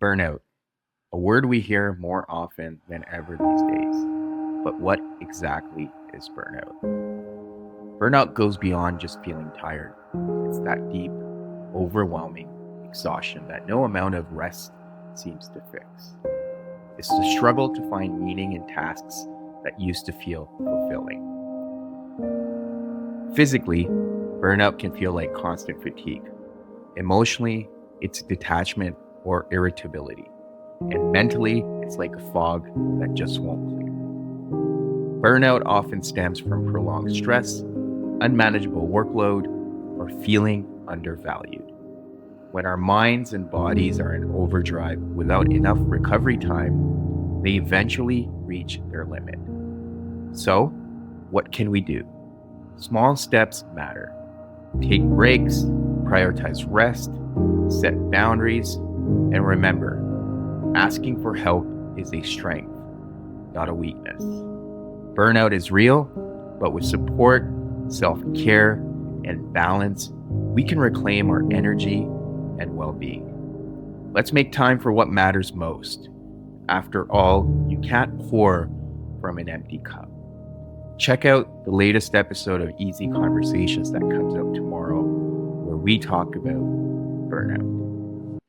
Burnout, a word we hear more often than ever these days. But what exactly is burnout? Burnout goes beyond just feeling tired. It's that deep, overwhelming exhaustion that no amount of rest seems to fix. It's the struggle to find meaning in tasks that used to feel fulfilling. Physically, burnout can feel like constant fatigue. Emotionally, it's detachment or irritability. And mentally, it's like a fog that just won't clear. Burnout often stems from prolonged stress, unmanageable workload, or feeling undervalued. When our minds and bodies are in overdrive without enough recovery time, they eventually reach their limit. So, what can we do? Small steps matter. Take breaks, prioritize rest, set boundaries, and remember, asking for help is a strength, not a weakness. Burnout is real, but with support, self-care, and balance, we can reclaim our energy and well-being. Let's make time for what matters most. After all, you can't pour from an empty cup. Check out the latest episode of Easy Conversations that comes out tomorrow, where we talk about burnout.